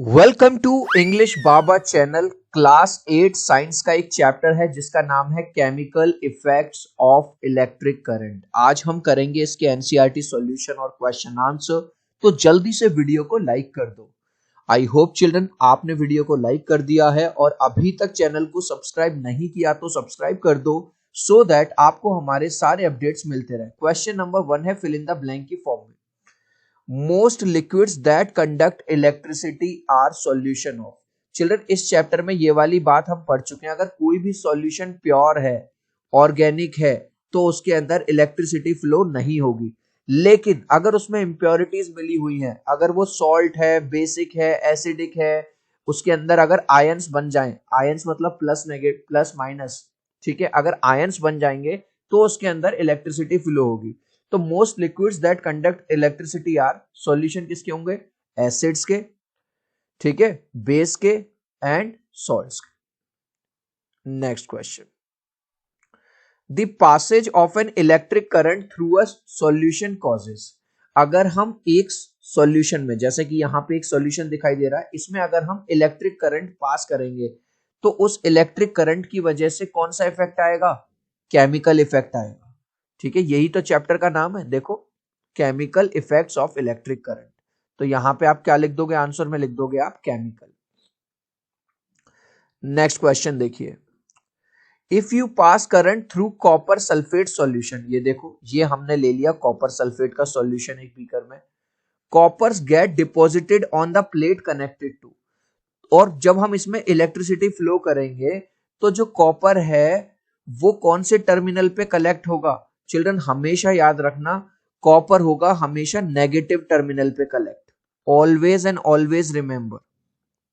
Welcome to English Baba channel. Class 8 science का एक chapter है जिसका नाम है chemical effects of electric current. आज हम करेंगे इसके एनसीईआरटी सॉल्यूशन और क्वेश्चन आंसर। तो जल्दी से वीडियो को लाइक कर दो। आई होप चिल्ड्रन आपने वीडियो को लाइक कर दिया है और अभी तक चैनल को सब्सक्राइब नहीं किया तो सब्सक्राइब कर दो सो दैट आपको हमारे सारे अपडेट्स मिलते रहे। क्वेश्चन नंबर 1 है फिल इन द ब्लैंक की फॉर्म में। Most liquids that conduct electricity are solution of. Children इस चैप्टर में ये वाली बात हम पढ़ चुके हैं। अगर कोई भी सॉल्यूशन प्योर है, ऑर्गेनिक है, तो उसके अंदर इलेक्ट्रिसिटी फ्लो नहीं होगी। लेकिन अगर उसमें इम्प्योरिटीज मिली हुई हैं, अगर वो सॉल्ट है, बेसिक है, एसिडिक है, उसके अंदर अगर आयंस बन जाएं, आयंस मतलब प्लस नेगेटिव प्लस माइनस, ठीक है, अगर आयंस बन जाएंगे तो उसके अंदर इलेक्ट्रिसिटी फ्लो होगी। तो most liquids that conduct electricity are, solution किसके होंगे? एसिड्स के, ठीक है, बेस के एंड सॉल्ट्स के। Next question, the passage of an electric current through a solution causes. अगर हम एक सॉल्यूशन में, जैसे कि यहां पे एक सॉल्यूशन दिखाई दे रहा है, इसमें अगर हम इलेक्ट्रिक करंट पास करेंगे तो उस इलेक्ट्रिक करंट की वजह से कौन सा इफेक्ट आएगा? केमिकल इफेक्ट आएगा। ठीक है, यही तो चैप्टर का नाम है। देखो, chemical effects of electric current. तो यहां पे आप क्या लिख दोगे? आंसर में लिख दोगे आप केमिकल। नेक्स्ट क्वेश्चन देखिए, if you pass current through copper sulphate solution. ये देखो, ये हमने ले लिया कॉपर सल्फेट का सॉल्यूशन एक बीकर में। Coppers get deposited on the plate connected to. और जब हम इसमें इलेक्ट्रिसिटी फ्लो करेंगे तो जो कॉपर है वो कौन से टर्मिनल पे कलेक्ट होगा? चिल्ड्रन हमेशा याद रखना, कॉपर होगा हमेशा नेगेटिव टर्मिनल पे collect. Always and always remember,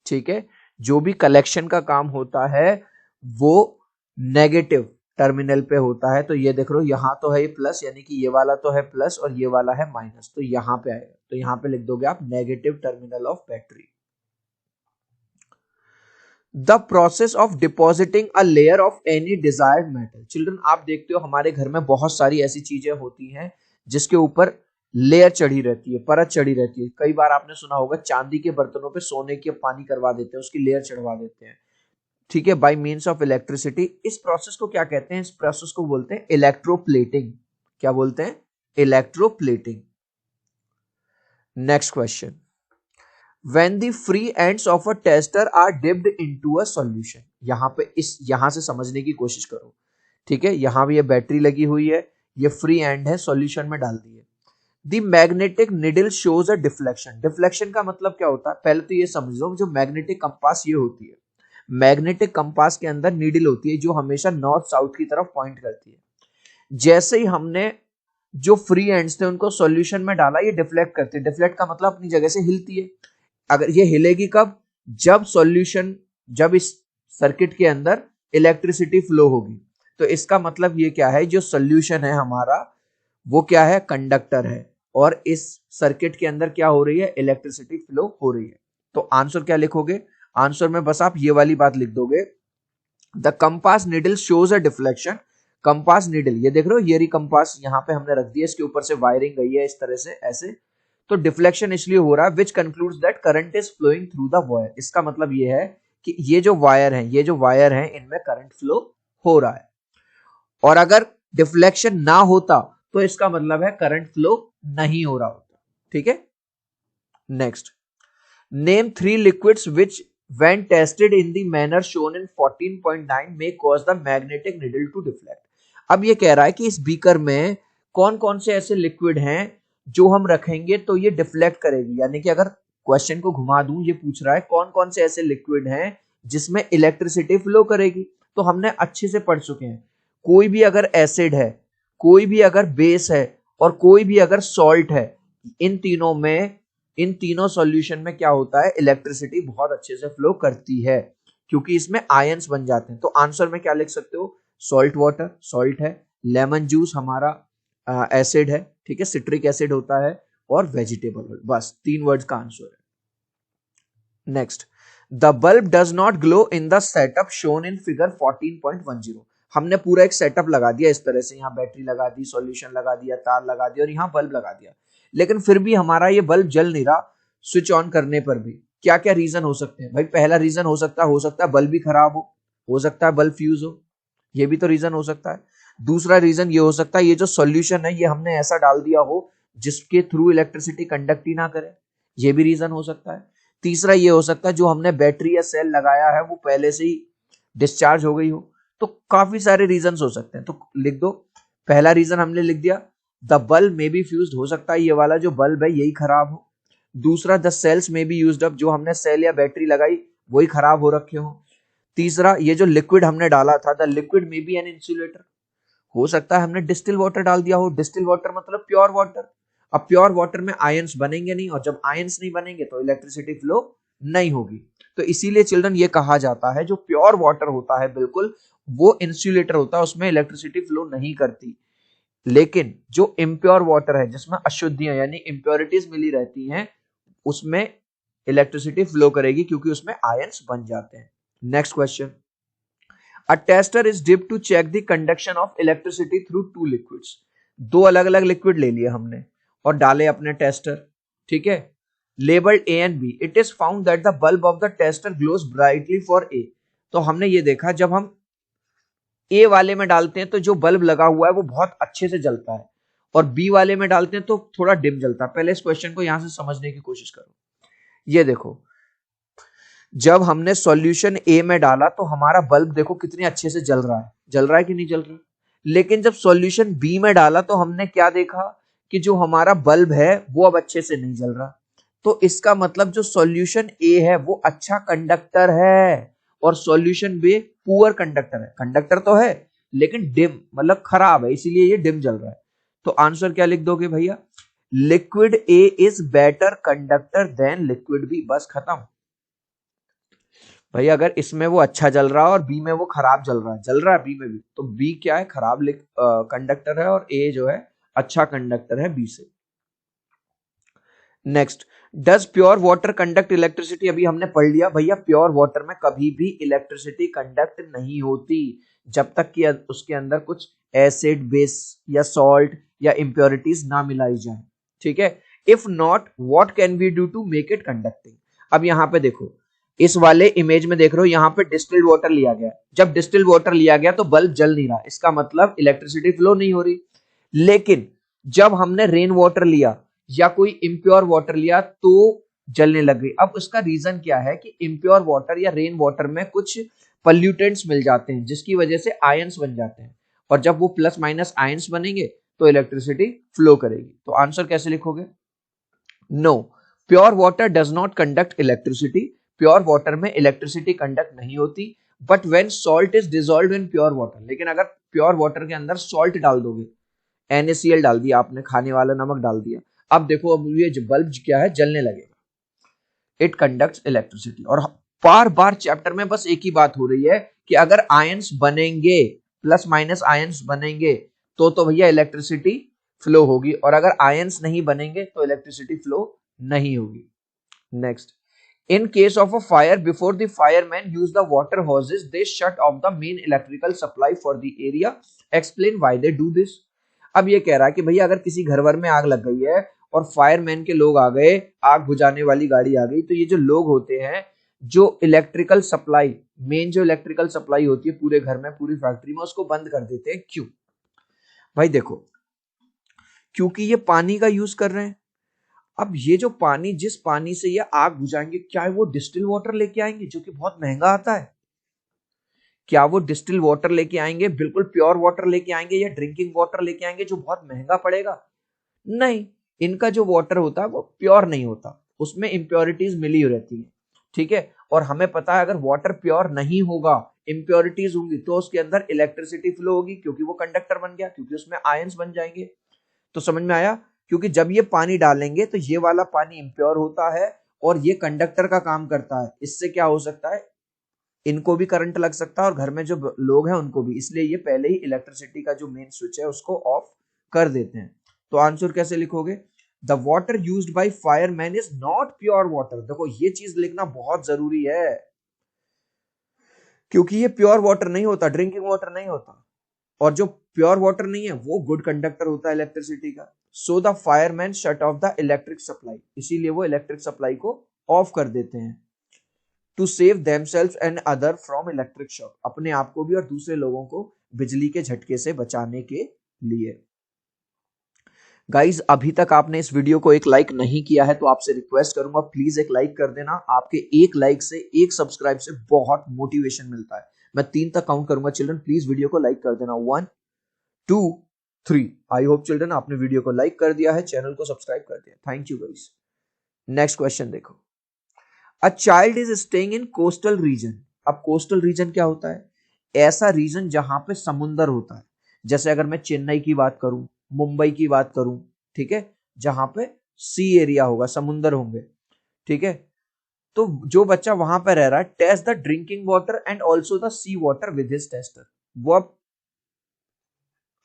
ठीक है, जो भी कलेक्शन का काम होता है वो नेगेटिव टर्मिनल पे होता है। तो ये देख लो, यहां तो है ये प्लस, यानी कि ये वाला तो है प्लस और ये वाला है माइनस, तो यहां पे आएगा। तो यहां पे लिख दोगे आप negative terminal of battery. The process of depositing a layer of any desired metal. Children आप देखते हो हमारे घर में बहुत सारी ऐसी चीजें होती हैं जिसके ऊपर लेयर चढ़ी रहती है, परत चढ़ी रहती है। कई बार आपने सुना होगा चांदी के बर्तनों पे सोने के पानी करवा देते हैं, उसकी लेयर चढ़वा देते हैं, ठीक है, बाय मींस ऑफ इलेक्ट्रिसिटी। इस प्रोसेस को क्या कहते हैं? इस प्रोसेस को बोलते हैं इलेक्ट्रोप्लेटिंग। क्या बोलते हैं? Electroplating. Next question, when the free ends of a tester are dipped into a solution। यहां पे यहां से समझने की कोशिश करो, ठीक है। यहां भी ये बैटरी लगी हुई है, ये फ्री एंड है, सॉल्यूशन में डाल दी है। The magnetic needle shows a deflection. Deflection का मतलब क्या होता है? पहले तो ये समझ लो, जो मैग्नेटिक कंपास ये होती है, मैग्नेटिक कंपास के अंदर नीडल होती है जो हमेशा नॉर्थ साउथ की तरफ पॉइंट करती है। जैसे ही हमने जो फ्री एंड्स थे उनको सॉल्यूशन में डाला, ये डिफ्लेक्ट करते हैं। डिफ्लेक्ट का मतलब अपनी जगह से हिलती है। अगर ये हिलेगी कब? जब सॉल्यूशन, जब इस सर्किट के अंदर इलेक्ट्रिसिटी फ्लो होगी। तो इसका मतलब ये क्या है? जो सॉल्यूशन है हमारा वो क्या है? कंडक्टर है, और इस सर्किट के अंदर क्या हो रही है? इलेक्ट्रिसिटी फ्लो हो रही है। तो आंसर क्या लिखोगे? आंसर में बस आप ये वाली बात लिख दोगे, the compass needle shows a deflection. Compass needle, ये देख रहे हो, ये रही कंपास, यहां पे हमने रख दिया, इसके ऊपर से वायरिंग गई है इस तरह से, ऐसे। तो डिफ्लेक्शन इसलिए हो रहा है which concludes that current is flowing through the wire. इसका मतलब ये है कि ये जो वायर है, ये जो वायर है, इनमें करंट फ्लो हो रहा है। और अगर डिफ्लेक्शन ना होता तो इसका मतलब है करंट फ्लो नहीं हो रहा होता, ठीक है। Next, name 3 liquids which when tested in the manner shown in 14.9 may cause the magnetic needle to deflect। अब ये कह रहा है कि इस बीकर में कौन कौन से ऐसे लिक्विड हैं जो हम रखेंगे तो ये डिफ्लेक्ट करेगी। यानी कि अगर क्वेश्चन को घुमा दूं, ये पूछ रहा है कौन कौन से ऐसे लिक्विड हैं जिसमें इलेक्ट्रिसिटी फ्लो करेगी। तो हमने अच्छे से पढ़ चुके हैं, कोई भी अगर एसिड है, कोई भी अगर बेस है, और कोई भी अगर सॉल्ट है, इन तीनों में, इन तीनों सॉल्यूशन में क्या होता है? इलेक्ट्रिसिटी बहुत अच्छे से फ्लो करती है, क्योंकि इसमें आयंस बन जाते हैं। तो आंसर में क्या लिख सकते हो? सॉल्ट वाटर, सॉल्ट है, लेमन जूस हमारा एसिड है, ठीक है, सिट्रिक एसिड होता है, और वेजिटेबल ऑयल। बस 3 वर्ड्स का आंसर है। Next, the bulb does not glow in the setup shown in figure 14.10। हमने पूरा एक सेटअप लगा दिया इस तरह से, यहाँ बैटरी लगा दी, सॉल्यूशन लगा दिया, तार लगा दिया, और यहाँ बल्ब लगा दिया, लेकिन फिर भी हमारा ये बल्ब जल नहीं रहा स्विच ऑन करने पर भी। क्या क्या रीजन हो सकते हैं भाई? पहला रीजन हो सकता है बल्ब भी खराब हो सकता है बल्ब फ्यूज हो, ये भी तो रीजन हो सकता है। दूसरा रीजन ये हो सकता है ये जो सॉल्यूशन है ये हमने ऐसा डाल दिया हो जिसके थ्रू इलेक्ट्रिसिटी कंडक्ट ही ना करे, ये भी रीजन हो सकता है। तीसरा ये हो सकता है जो हमने बैटरी या सेल लगाया है वो पहले से ही डिस्चार्ज हो गई हो। तो काफी सारे रीजन हो सकते हैं, तो लिख दो। पहला रीजन हमने लिख दिया, द बल्ब में बी फ्यूज्ड, हो सकता है ये वाला जो बल्ब है यही खराब हो। दूसरा, द सेल्स में बी यूज्ड अप, जो हमने सेल या बैटरी लगाई वही खराब हो रखे हो। तीसरा, ये जो लिक्विड हमने डाला था, द लिक्विड में बी एन इंसुलेटर, हो सकता है हमने डिस्टिल वाटर डाल दिया हो। डिस्टिल वाटर मतलब प्योर वाटर। अब प्योर वाटर में आयंस बनेंगे नहीं, और जब आयंस नहीं बनेंगे तो इलेक्ट्रिसिटी फ्लो नहीं होगी। तो इसीलिए चिल्ड्रन ये कहा जाता है जो प्योर वाटर होता है बिल्कुल वो इंसुलेटर होता है, उसमें इलेक्ट्रिसिटी फ्लो नहीं करती। लेकिन जो इम्प्योर वाटर है जिसमें अशुद्धियां यानी इम्प्योरिटीज मिली रहती हैं उसमें इलेक्ट्रिसिटी फ्लो करेगी क्योंकि उसमें आयंस बन जाते हैं। Next question, A tester is dipped to check the conduction of electricity through two liquids. दो अलग अलग लिक्विड ले लिए हमने और डाले अपने टेस्टर, ठीक है, labelled A and B. It is found that the bulb of the tester glows brightly for A. तो हमने ये देखा जब हम ए वाले में डालते हैं तो जो बल्ब लगा हुआ है वो बहुत अच्छे से जलता है, और बी वाले में डालते हैं तो थोड़ा डिम जलता है। पहले इस क्वेश्चन को यहां से समझने की कोशिश करो। ये देखो, जब हमने सॉल्यूशन ए में डाला तो हमारा बल्ब देखो कितने अच्छे से जल रहा है कि नहीं जल रहा। लेकिन जब सॉल्यूशन बी में डाला तो हमने क्या देखा कि जो हमारा बल्ब है वो अब अच्छे से नहीं जल रहा। तो इसका मतलब जो सॉल्यूशन ए है वो अच्छा कंडक्टर है और सॉल्यूशन बी पुअर कंडक्टर है। कंडक्टर तो है लेकिन डिम मतलब खराब है, इसीलिए ये डिम जल रहा है। तो आंसर क्या लिख दोगे भैया? Liquid A is better conductor than liquid B, बस खत्म। भाई अगर इसमें वो अच्छा जल रहा है और बी में वो खराब जल रहा है बी में भी, तो बी क्या है? खराब कंडक्टर है और ए जो है अच्छा कंडक्टर है बी से। Next, does pure water conduct electricity? अभी हमने पढ़ लिया भैया प्योर वाटर में कभी भी इलेक्ट्रिसिटी कंडक्ट नहीं होती जब तक कि उसके अंदर कुछ एसिड बेस या सॉल्ट या इंप्योरिटीज ना मिलाई जाए, ठीक है। If not what can we do to make it conducting? अब यहाँ पे देखो, इस वाले इमेज में देख रहे हो यहाँ पे डिस्टिल्ड वाटर लिया गया। जब डिस्टिल्ड वाटर लिया गया तो बल्ब जल नहीं रहा, इसका मतलब इलेक्ट्रिसिटी फ्लो नहीं हो रही। लेकिन जब हमने रेन वाटर लिया या कोई इम्प्योर वाटर लिया तो जलने लग गई। अब उसका रीजन क्या है कि इम्प्योर वाटर या रेन वाटर में कुछ पल्यूटेंट्स मिल जाते हैं जिसकी वजह से आयंस बन जाते हैं, और जब वो प्लस माइनस आयंस बनेंगे तो इलेक्ट्रिसिटी फ्लो करेगी। तो आंसर कैसे लिखोगे? No, pure water does not conduct electricity. Pure water में इलेक्ट्रिसिटी कंडक्ट नहीं होती। But when salt is dissolved in pure water, लेकिन अगर प्योर वाटर के अंदर सॉल्ट डाल दोगे, NaCl डाल दिया आपने, खाने वाला नमक डाल दिया, अब देखो अब ये बल्ब क्या है जलने लगेगा। It conducts electricity. और बार बार चैप्टर में बस एक ही बात हो रही है कि अगर आयंस बनेंगे, प्लस माइनस आयंस बनेंगे तो भैया इलेक्ट्रिसिटी फ्लो होगी, और अगर आयंस नहीं बनेंगे तो इलेक्ट्रिसिटी फ्लो नहीं होगी। Next, in case of a fire, before the firemen use the water hoses, they shut off the main electrical supply for the area. Explain why they do this. अब ये कह रहा है कि भैया अगर किसी घर वर में आग लग गई है और फायरमैन के लोग आ गए, आग बुझाने वाली गाड़ी आ गई, तो ये जो लोग होते हैं जो इलेक्ट्रिकल सप्लाई, मेन जो इलेक्ट्रिकल सप्लाई होती है पूरे घर में पूरी फैक्ट्री में, उसको बंद कर देते हैं। क्यों भाई? देखो, क्योंकि ये पानी का यूज कर रहे हैं। अब ये जो पानी, जिस पानी से ये आग बुझाएंगे, क्या वो डिस्टिल वाटर लेके आएंगे जो कि बहुत महंगा आता है? क्या वो डिस्टिल वाटर लेके आएंगे, बिल्कुल प्योर वाटर लेके आएंगे, या ड्रिंकिंग वाटर लेके आएंगे जो बहुत महंगा पड़ेगा? नहीं, इनका जो वाटर होता है वो प्योर नहीं होता, उसमें इंप्योरिटीज मिली रहती है, ठीक है। और हमें पता है अगर वाटर प्योर नहीं होगा, इंप्योरिटीज होंगी, तो उसके अंदर इलेक्ट्रिसिटी फ्लो होगी क्योंकि वो कंडक्टर बन गया, क्योंकि उसमें आयंस बन जाएंगे। तो समझ में आया? क्योंकि जब ये पानी डालेंगे तो ये वाला पानी इम्प्योर होता है और ये कंडक्टर का काम करता है। इससे क्या हो सकता है, इनको भी करंट लग सकता है और घर में जो लोग हैं उनको भी, इसलिए ये पहले ही इलेक्ट्रिसिटी का जो मेन स्विच है उसको ऑफ कर देते हैं। तो आंसर कैसे लिखोगे? The water used by fireman is not pure water. देखो ये चीज लिखना बहुत जरूरी है क्योंकि ये प्योर वाटर नहीं होता, ड्रिंकिंग वाटर नहीं होता, और जो प्योर वाटर नहीं है वो गुड कंडक्टर होता है इलेक्ट्रिसिटी का। So the fireman shut off the electric supply, इसीलिए वो इलेक्ट्रिक सप्लाई को ऑफ कर देते हैं to save themselves and other from electric shock, अपने आप को भी और दूसरे लोगों को बिजली के झटके से बचाने के लिए। गाइज अभी तक आपने इस वीडियो को एक लाइक नहीं किया है तो आपसे रिक्वेस्ट करूंगा प्लीज एक लाइक कर देना। आपके एक लाइक से एक सब्सक्राइब से बहुत मोटिवेशन मिलता है। मैं 3 तक काउंट करूंगा चिल्ड्रन, प्लीज वीडियो को लाइक कर देना। 1 2 3। आई होप चिल्ड्रन आपने वीडियो को लाइक कर दिया है, चैनल को सब्सक्राइब कर दिया। Thank you guys. Next question देखो। A child is staying in coastal region. अब कोस्टल रीजन क्या होता है? ऐसा रीजन जहां पे समुंदर होता है। जैसे अगर मैं चेन्नई की बात करूं, मुंबई की बात करूं, ठीक है, जहां पे सी एरिया होगा, समुंदर होंगे, ठीक है। तो जो बच्चा वहां पे रह रहा है, test the drinking water and also the sea water with his tester. वो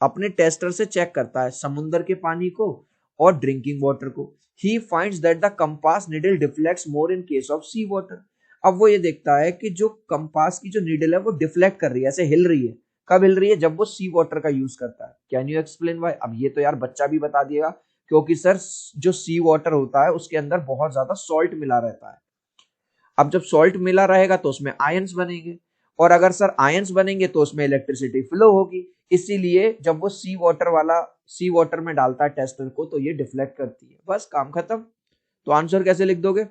अपने टेस्टर से चेक करता है समुंदर के पानी को और ड्रिंकिंग वाटर को। He finds that the compass needle deflects more in case of sea water. अब वो ये देखता है कि जो कंपास की जो नीडल है वो डिफ्लेक्ट कर रही है, ऐसे हिल रही है। कब हिल रही है? जब वो सी वाटर का यूज करता है। Can you explain why? अब ये तो यार बच्चा भी बता दिएगा, क्योंकि सर जो सी वाटर होता है उसके अंदर बहुत ज्यादा सॉल्ट मिला रहता है। अब जब सॉल्ट मिला रहेगा तो उसमें आयंस बनेंगे, और अगर सर आयंस बनेंगे तो उसमें इलेक्ट्रिसिटी फ्लो होगी। इसीलिए जब वो सी वाटर में डालता है टेस्टर को तो ये डिफ्लेक्ट करती है। बस काम खत्म। तो आंसर कैसे लिख दोगे?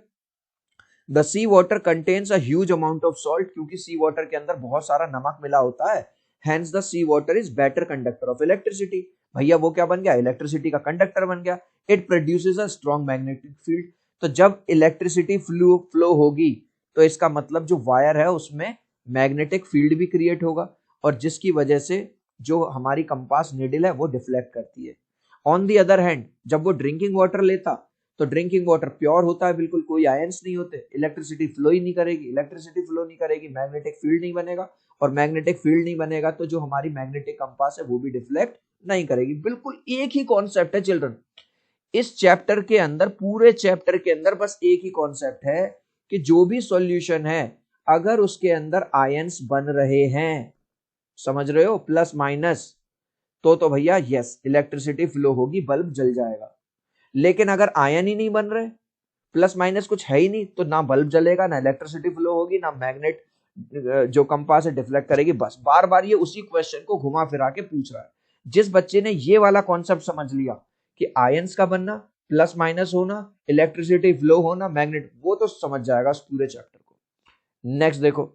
The sea water contains a huge amount of salt, क्योंकि सी वाटर के अंदर बहुत सारा नमक मिला होता है। Hence the sea water is better conductor of electricity. भैया वो क्या बन गया? इलेक्ट्रिसिटी का कंडक्टर बन गया। It produces a strong magnetic field. तो जब इलेक्ट्रिसिटी फ्लो होगी तो इसका मतलब जो वायर है उसमें मैग्नेटिक फील्ड भी क्रिएट होगा, और जिसकी वजह से जो हमारी कंपास नीडल है वो डिफ्लेक्ट करती है। ऑन दी अदर हैंड जब वो ड्रिंकिंग वाटर लेता तो ड्रिंकिंग वाटर प्योर होता है, बिल्कुल कोई आयंस नहीं होते, इलेक्ट्रिसिटी फ्लो ही नहीं करेगी। इलेक्ट्रिसिटी फ्लो नहीं करेगी, मैग्नेटिक फील्ड नहीं बनेगा, और मैग्नेटिक फील्ड नहीं बनेगा तो जो हमारी मैग्नेटिक कंपास है वो भी डिफ्लेक्ट नहीं करेगी। बिल्कुल एक ही कॉन्सेप्ट है चिल्ड्रन। इस चैप्टर के अंदर, पूरे चैप्टर के अंदर बस एक ही कॉन्सेप्ट है कि जो भी सॉल्यूशन है अगर उसके अंदर आयंस बन रहे हैं, समझ रहे हो, प्लस माइनस, तो भैया यस इलेक्ट्रिसिटी फ्लो होगी, बल्ब जल जाएगा। लेकिन अगर आयन ही नहीं बन रहे, प्लस माइनस कुछ है ही नहीं, तो ना बल्ब जलेगा, ना इलेक्ट्रिसिटी फ्लो होगी, ना मैग्नेट जो कंपास है डिफ्लेक्ट करेगी। बस बार बार ये उसी क्वेश्चन को घुमा फिरा के पूछ रहा है। जिस बच्चे ने ये वाला कॉन्सेप्ट समझ लिया कि आयंस का बनना, प्लस माइनस होना, इलेक्ट्रिसिटी फ्लो होना, मैग्नेट, वो तो समझ जाएगा इस पूरे चैप्टर को। नेक्स्ट देखो।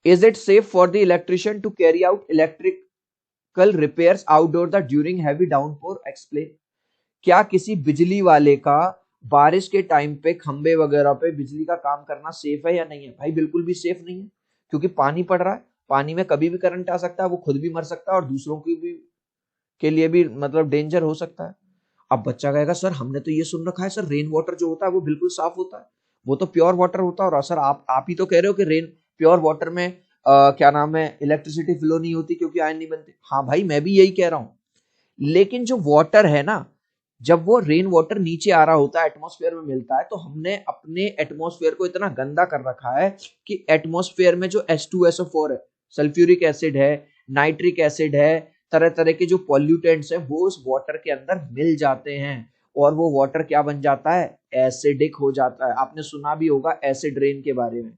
Is it safe for the electrician to carry out electrical repairs outdoor the during heavy downpour? Explain. क्या किसी बिजली वाले का बारिश के टाइम पे खंबे वगैरह पे बिजली का काम करना सेफ है या नहीं है? भाई बिल्कुल भी सेफ नहीं है, क्योंकि पानी पड़ रहा है, पानी में कभी भी करंट आ सकता है, वो खुद भी मर सकता है और दूसरों की भी के लिए भी मतलब डेंजर हो सकता है। अब बच्चा कहेगा सर हमने तो ये सुन रखा है सर रेन वाटर जो होता है वो बिल्कुल साफ होता है, वो तो प्योर वाटर होता है। और सर आप ही तो कह रहे हो कि प्योर वाटर में क्या नाम है, इलेक्ट्रिसिटी फ्लो नहीं होती क्योंकि आयन नहीं बनते। हाँ भाई मैं भी यही कह रहा हूँ, लेकिन जो वाटर है ना, जब वो रेन वाटर नीचे आ रहा होता है, एटमॉस्फेयर में मिलता है, तो हमने अपने एटमॉस्फेयर को इतना गंदा कर रखा है कि एटमॉस्फेयर में जो H2SO4 है, सल्फ्यूरिक एसिड है, नाइट्रिक एसिड है, तरह तरह के जो पॉल्यूटेंट्स हैं वो उस वाटर के अंदर मिल जाते हैं, और वो वाटर क्या बन जाता है? एसिडिक हो जाता है। आपने सुना भी होगा एसिड रेन के बारे में।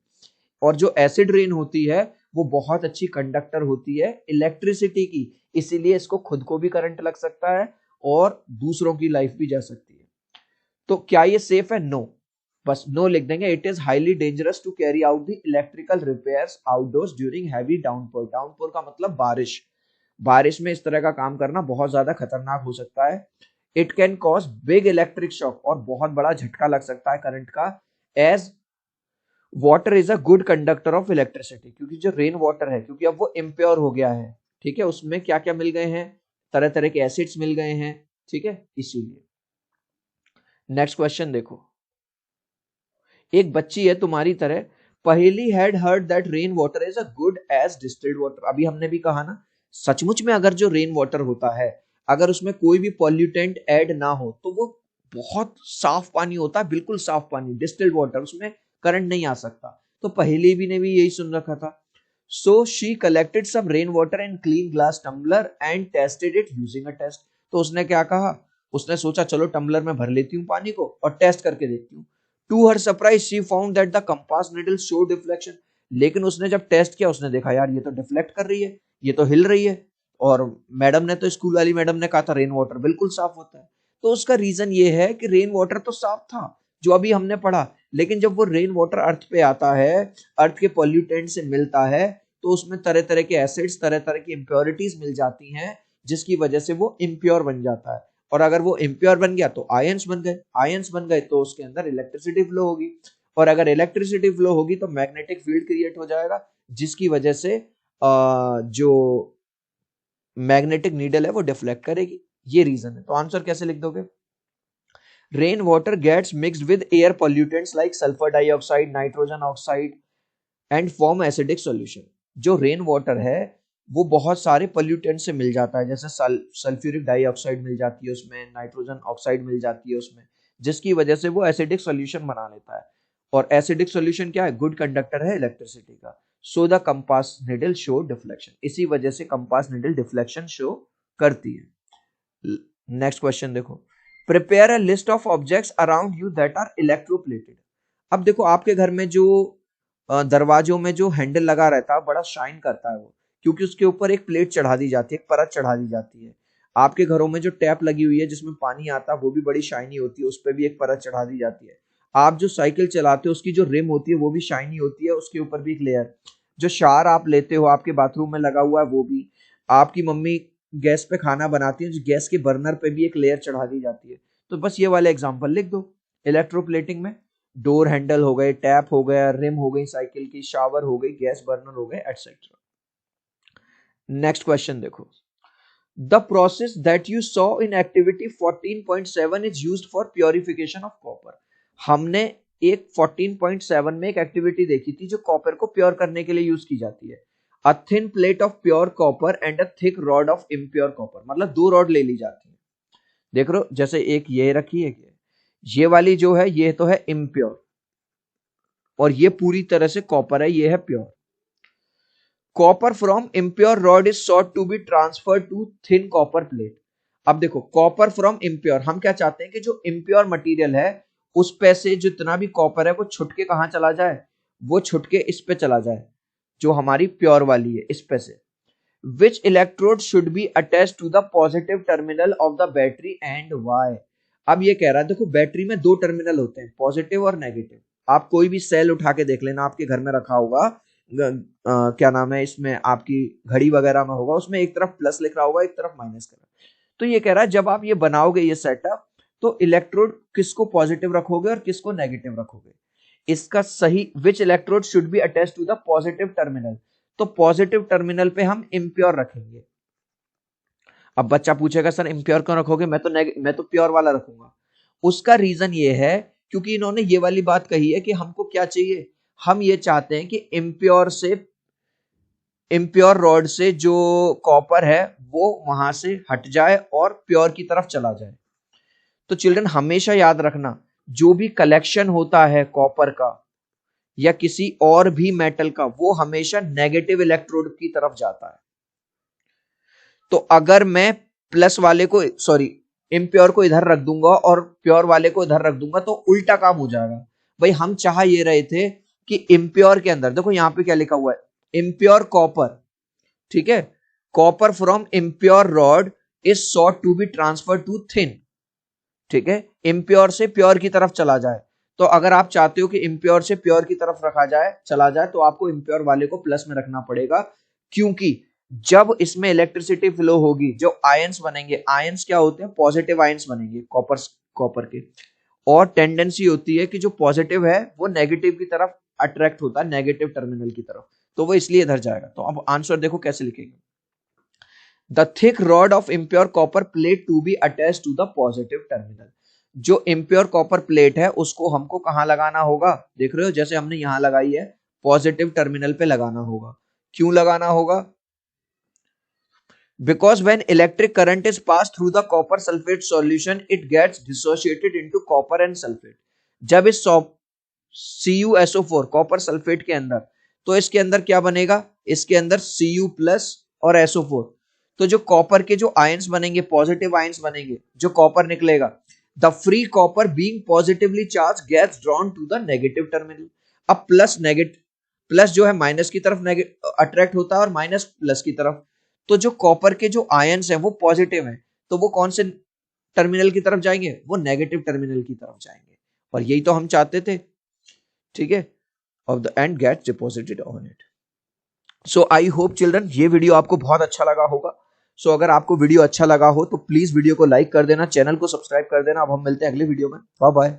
और जो एसिड रेन होती है वो बहुत अच्छी कंडक्टर होती है इलेक्ट्रिसिटी की, इसीलिए इसको खुद को भी करंट लग सकता है और दूसरों की लाइफ भी जा सकती है। तो क्या ये सेफ है? नो। बस नो लिख देंगे। It is highly dangerous to carry out the electrical repairs outdoors during heavy downpour. Downpour का मतलब बारिश। बारिश में इस तरह का काम करना बहुत ज्यादा खतरनाक हो सकता है। It can cause big electric shock, और बहुत बड़ा झटका लग सकता है करंट का। As water is a good conductor of electricity, क्योंकि जो रेन वाटर है, क्योंकि अब वो इम्प्योर हो गया है, ठीक है, उसमें क्या क्या मिल गए हैं? तरह तरह के एसिड्स मिल गए हैं, ठीक है, इसीलिए। नेक्स्ट क्वेश्चन देखो। एक बच्ची है तुम्हारी तरह, पहली had heard that rain water is a good as distilled water. अभी हमने भी कहा ना, सचमुच में अगर जो रेन वाटर होता है, अगर उसमें कोई भी पॉल्यूटेंट ऐड ना हो तो वो बहुत साफ पानी होता है, बिल्कुल साफ पानी, डिस्टिल्ड वाटर, उसमें करंट नहीं आ सकता। तो पहले भी ने भी यही सुन रखा था। So she collected some rain water in clean glass tumbler and tested it using a test. तो उसने क्या कहा? उसने सोचा चलो टम्बलर में भर लेती हूँ पानी को और टेस्ट करके देखती हूँ। To her surprise she found that the compass needle show deflection. लेकिन उसने जब टेस्ट किया उसने देखा यार ये तो डिफ्लेक्ट कर रही है, ये तो हिल रही है। और मैडम ने तो, स्कूल वाली मैडम ने कहा था रेन वाटर बिल्कुल साफ होता है। तो उसका रीजन ये है कि रेन वाटर तो साफ था जो अभी हमने पढ़ा, लेकिन जब वो रेन वाटर अर्थ पे आता है, अर्थ के पॉल्यूटेंट से मिलता है, तो उसमें तरह तरह के एसिड्स, तरह तरह की इम्प्योरिटीज मिल जाती हैं, जिसकी वजह से वो इम्प्योर बन जाता है। और अगर वो इम्प्योर बन गया तो आयंस बन गए, आयंस बन गए तो उसके अंदर इलेक्ट्रिसिटी फ्लो होगी, और अगर इलेक्ट्रिसिटी फ्लो होगी तो मैग्नेटिक फील्ड क्रिएट हो जाएगा, जिसकी वजह से जो मैग्नेटिक नीडल है वो डिफ्लेक्ट करेगी। ये रीजन है। तो आंसर कैसे लिख दोगे? Rain water gets mixed with air pollutants like sulphur dioxide, nitrogen oxide and form acidic solution. जो रेन वाटर है वो बहुत सारे पोल्यूटेंट से मिल जाता है, जैसे सल्फ्यूरिक डाइऑक्साइड मिल जाती है उसमें, नाइट्रोजन ऑक्साइड मिल जाती है उसमें, जिसकी वजह से वो एसिडिक सॉल्यूशन बना लेता है। और एसिडिक सॉल्यूशन क्या है? गुड कंडक्टर है इलेक्ट्रिसिटी का। So the compass needle show deflection, इसी वजह से कंपास निडल डिफ्लेक्शन शो करती है। नेक्स्ट क्वेश्चन देखो, prepare a list of objects around you that are electroplated. अब देखो आपके घर में जो दरवाजों में जो हैंडल लगा रहता है बड़ा शाइन करता है वो, क्योंकि उसके ऊपर एक प्लेट चढ़ा दी जाती है, एक परत चढ़ा दी जाती है। आपके घरों में जो टैप लगी हुई है जिसमें पानी आता है वो भी बड़ी शाइनी होती है, उस पर भी एक परत चढ़ा दी जाती है। आप जो साइकिल चलाते हो उसकी जो रिम होती है वो भी शाइनी होती है, उसके ऊपर भी एक लेयर। जो शार आप लेते हो आपके बाथरूम में लगा हुआ है वो भी। आपकी मम्मी गैस पे खाना बनाती है, जो गैस के बर्नर पे भी एक लेयर चढ़ा दी जाती है। तो बस ये वाले एग्जाम्पल लिख दो इलेक्ट्रोप्लेटिंग में। डोर हैंडल हो गए, टैप हो गया, रिम हो गई साइकिल की, शावर हो गई, गैस बर्नर हो गए, एटसेट्रा। नेक्स्ट क्वेश्चन देखो, the process that you saw in activity 14.7 is used for purification of copper. हमने एक 14.7 में एक एक्टिविटी देखी थी जो कॉपर को प्योर करने के लिए यूज की जाती है। A thin plate of pure copper and a thick rod of impure copper, मतलब दो रॉड ले ली जाती है। देख रहे हो, जैसे एक ये रखी है, ये वाली जो है ये तो है इम्प्योर, और ये पूरी तरह से कॉपर है, ये है pure. Copper from impure rod is sought to be transfer to thin copper plate. अब देखो कॉपर फ्रॉम इम्प्योर, हम क्या चाहते हैं कि जो इम्प्योर मटेरियल है उस पे से जितना भी कॉपर है वो छुट के कहां चला जाए? वो छुट के इस पे चला जाए, जो हमारी प्योर वाली है, इस पे से। Which electrode should be attach to the positive terminal of the battery and why. अब ये कह रहा है, देखो बैटरी में दो टर्मिनल होते हैं, पॉजिटिव और नेगेटिव। आप कोई भी सेल उठा के देख लेना, आपके घर में रखा होगा, क्या नाम है, इसमें आपकी घड़ी वगैरह में होगा, उसमें एक तरफ प्लस लिख रहा होगा, एक तरफ माइनस कर रहा है। तो ये कह रहा है जब आप ये बनाओगे ये सेटअप, तो इलेक्ट्रोड किसको पॉजिटिव रखोगे और किसको नेगेटिव रखोगे? इसका सही, which electrode should be attach to the positive terminal, तो पॉजिटिव टर्मिनल पे हम इम्प्योर रखेंगे। अब बच्चा पूछेगा सर इम्प्योर क्यों रखोगे, मैं तो प्योर वाला रखूंगा। उसका रीजन ये है क्योंकि इन्होंने ये वाली बात कही है कि हमको क्या चाहिए, हम ये चाहते हैं कि इम्प्योर रॉड से जो कॉपर है वो वहां से हट जाए और प्योर की तरफ चला जाए। तो चिल्ड्रन हमेशा याद रखना, जो भी कलेक्शन होता है कॉपर का या किसी और भी मेटल का, वो हमेशा नेगेटिव इलेक्ट्रोड की तरफ जाता है। तो अगर मैं प्लस वाले को, सॉरी, इम्प्योर को इधर रख दूंगा और प्योर वाले को इधर रख दूंगा तो उल्टा काम हो जाएगा। भाई हम चाह ये रहे थे कि इम्प्योर के अंदर, देखो यहां पे क्या लिखा हुआ है, इम्प्योर कॉपर, ठीक है, copper from impure rod is sought to be transfer to thin, ठीक है, इम्प्योर से प्योर की तरफ चला जाए। तो अगर आप चाहते हो कि इम्प्योर से प्योर की तरफ रखा जाए, चला जाए, तो आपको इम्प्योर वाले को प्लस में रखना पड़ेगा, क्योंकि जब इसमें इलेक्ट्रिसिटी फ्लो होगी, जो आयंस बनेंगे, आयंस क्या होते हैं? पॉजिटिव आयंस बनेंगे कॉपर के, और टेंडेंसी होती है कि जो पॉजिटिव है वो नेगेटिव की तरफ अट्रैक्ट होता है, नेगेटिव टर्मिनल की तरफ, तो वो इसलिए इधर जाएगा। तो अब आंसर देखो कैसे लिखेंगे, the thick rod of impure copper plate to be attach to the positive terminal. जो इम्प्योर कॉपर प्लेट है उसको हमको कहां लगाना होगा? देख रहे हो, जैसे हमने यहां लगाई है, पॉजिटिव टर्मिनल पे लगाना होगा। क्यों लगाना होगा? Because when electric current is passed through the copper sulfate solution, it gets dissociated into copper and sulfate. जब इस CuSO4 कॉपर सल्फेट के अंदर, तो इसके अंदर क्या बनेगा? इसके अंदर Cu प्लस और SO4। तो जो कॉपर के जो आयंस बनेंगे, पॉजिटिव आयंस बनेंगे, जो कॉपर निकलेगा, the free copper being positively charge gets drawn to the negative terminal. अब प्लस जो है माइनस की तरफ अट्रैक्ट होता है और माइनस प्लस की तरफ। तो जो कॉपर के जो आयंस हैं वो पॉजिटिव हैं, तो वो कौन से टर्मिनल की तरफ जाएंगे? वो नेगेटिव टर्मिनल की तरफ जाएंगे। और यही तो हम चाहते थे, ठीक है, of the end gets deposited on it. So I hope children ये वीडियो आपको बहुत अच्छा लगा होगा। सो अगर आपको वीडियो अच्छा लगा हो तो प्लीज वीडियो को लाइक कर देना, चैनल को सब्सक्राइब कर देना। अब हम मिलते हैं अगले वीडियो में। Bye bye.